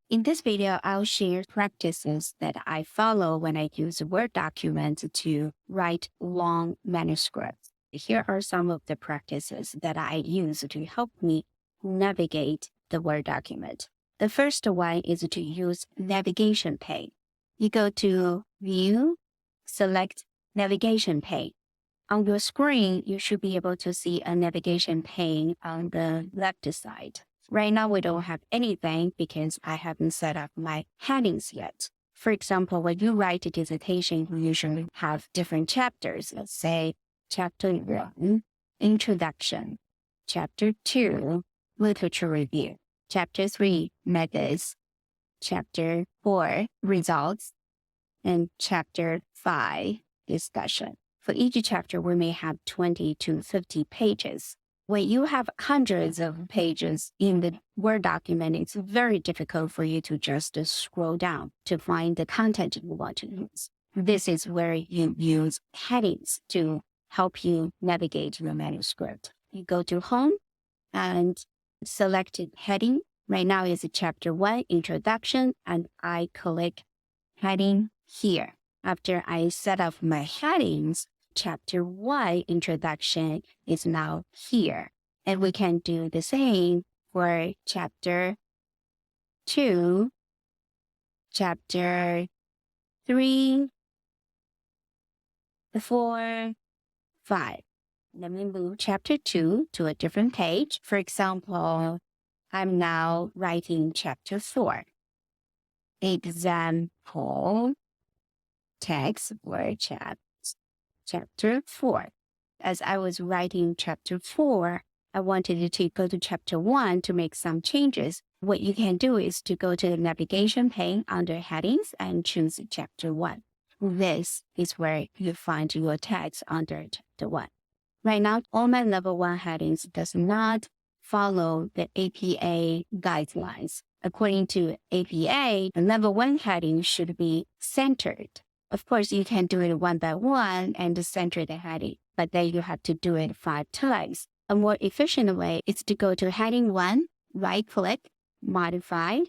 In this video, I'll share practices that I follow when I use Word documents to write long manuscripts. Here are some of the practices that I use to help me navigate the Word document. The first one is to use navigation pane. You go to View, select Navigation pane. On your screen, you should be able to see a navigation pane on the left side. Right now, we don't have anything because I haven't set up my headings yet. For example, when you write a dissertation, you usually have different chapters. Let's say Chapter 1, Introduction. Chapter 2, Literature Review. Chapter 3, Methods. Chapter 4, Results. And Chapter 5, Discussion. For each chapter, we may have 20 to 50 pages. When you have hundreds of pages in the Word document, it's very difficult for you to just scroll down to find the content you want to use. This is where you use headings to help you navigate your manuscript. You go to Home and select heading. Right now is Chapter 1, Introduction, and I click heading here. After I set up my headings, Chapter 1 introduction is now here. And we can do the same for Chapter 2, Chapter 3, 4, 5. Let me move Chapter 2 to a different page. For example, I'm now writing Chapter 4. Example text or Chapter 4. As I was writing Chapter 4, I wanted to go to Chapter 1 to make some changes. What you can do is to go to the navigation pane under Headings and choose Chapter 1. This is where you find your text under Chapter 1. Right now, all my Level 1 headings does not follow the APA guidelines. According to APA, the Level 1 heading should be centered. Of course, you can do it one by one and center the heading, but then you have to do it 5 times. A more efficient way is to go to heading 1, right-click, modify.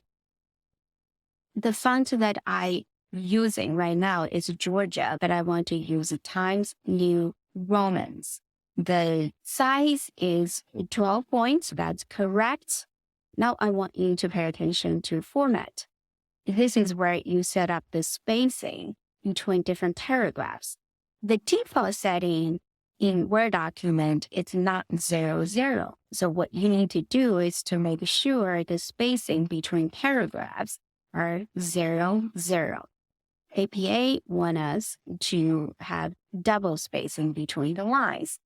The font that I'm using right now is Georgia, but I want to use Times New Romans. The size is 12 points. That's correct. Now I want you to pay attention to format. This is where you set up the spacing between different paragraphs. The default setting in Word document is not 0, 0. So what you need to do is to make sure the spacing between paragraphs are 0, 0. APA wants us to have double spacing between the lines.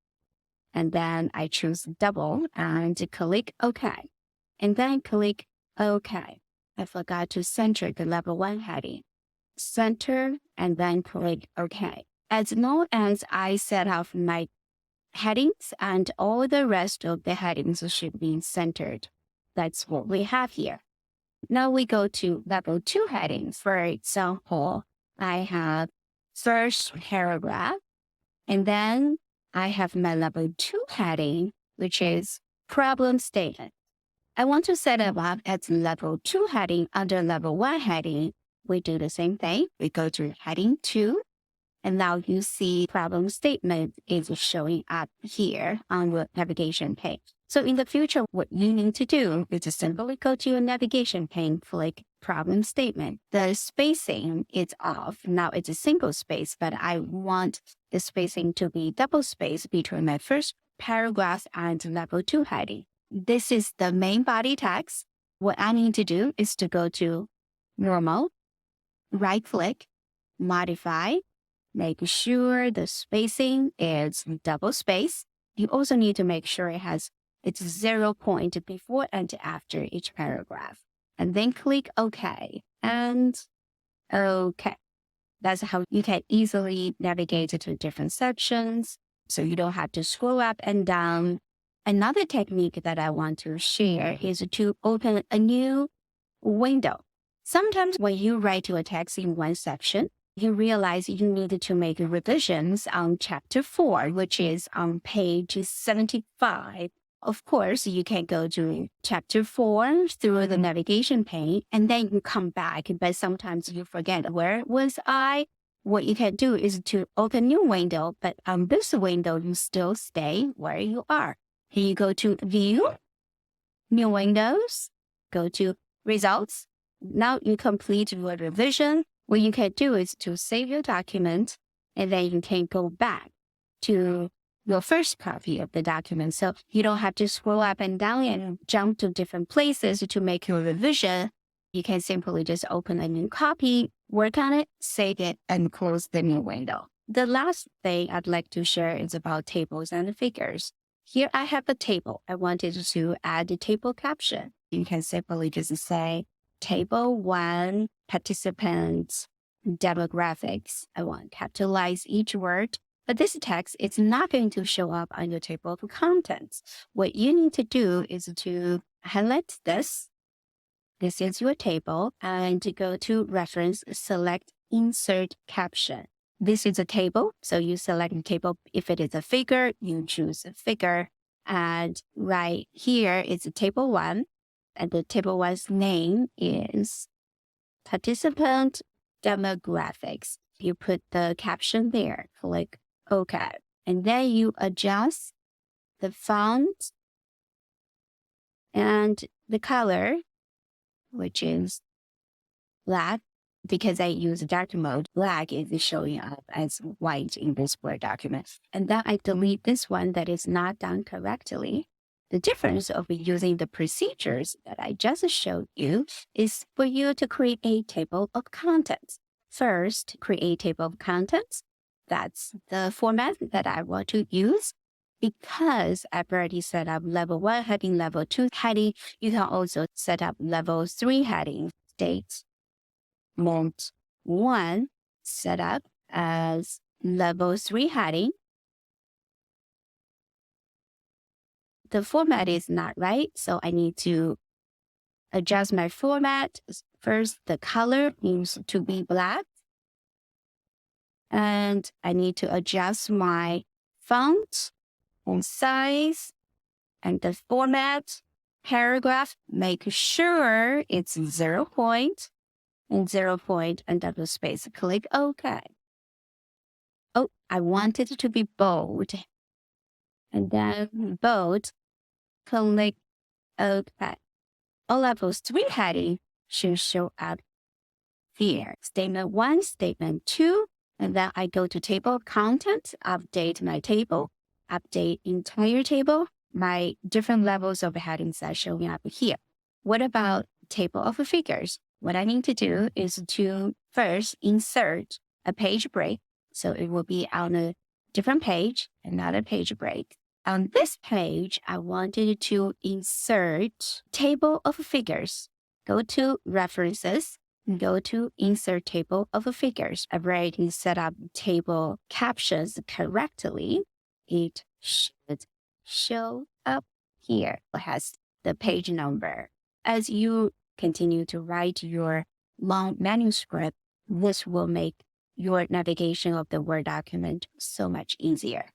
And then I choose double and click OK. And then click OK. I forgot to center the Level 1 heading. Center and then click OK. As long as I set up my headings and all the rest of the headings should be centered. That's what we have here. Now we go to Level 2 headings. For example, I have first paragraph, and then I have my Level 2 heading, which is problem statement. I want to set it up as Level 2 heading under Level 1 heading. We do the same thing. We go to heading 2, and now you see problem statement is showing up here on the navigation pane. So in the future, what you need to do is to simply go to your navigation pane, click problem statement. The spacing is off. Now it's a single space, but I want the spacing to be double space between my first paragraph and Level 2 heading. This is the main body text. What I need to do is to go to Normal, right-click, Modify, make sure the spacing is double space. You also need to make sure it's 0 point before and after each paragraph. And then click OK and OK. That's how you can easily navigate to different sections, so you don't have to scroll up and down. Another technique that I want to share is to open a new window. Sometimes when you write your text in one section, you realize you need to make revisions on Chapter 4, which is on page 75 Of course, you can go to chapter 4 through the navigation pane and then you come back, but sometimes you forget where was I. What you can do is to open new window, but on this window, you still stay where you are. Here you go to View, New Windows, go to Results. Now you complete your revision. What you can do is to save your document, and then you can go back to your first copy of the document. So you don't have to scroll up and down and jump to different places to make your revision. You can simply just open a new copy, work on it, save it, and close the new window. The last thing I'd like to share is about tables and figures. Here I have a table. I wanted to add a table caption. You can simply just say, Table 1, Participants, Demographics. I want to capitalize each word. But this text is not going to show up on your table of contents. What you need to do is to highlight this. This is your table, and to go to Reference, select Insert Caption. This is a table, so you select the table. If it is a figure, you choose a figure. And right here is table 1, and the table 1's name is Participant Demographics. You put the caption there, click OK. And then you adjust the font and the color, which is black. Because I use dark mode, black is showing up as white in this Word document. And then I delete this one that is not done correctly. The difference of using the procedures that I just showed you is for you to create a table of contents. First, create table of contents. That's the format that I want to use. Because I've already set up level 1 heading, level 2 heading, you can also set up level 3 heading, dates. Month 1 set up as level 3 heading. The format is not right, so I need to adjust my format. First, the color needs to be black. And I need to adjust my font and size and the format. Paragraph, make sure it's 0 point. And 0 point and double space. Click OK. Oh, I want it to be bold. And then bold, click OK. All levels 3 heading should show up here. Statement 1, statement 2. And then I go to table of contents, update my table, update entire table. My different levels of headings are showing up here. What about table of figures? What I need to do is to first insert a page break. So it will be on a different page, another page break. On this page, I wanted to insert table of figures. Go to References, go to Insert Table of Figures. I've already set up table captions correctly. It should show up here. It has the page number. As you continue to write your long manuscript, this will make your navigation of the Word document so much easier.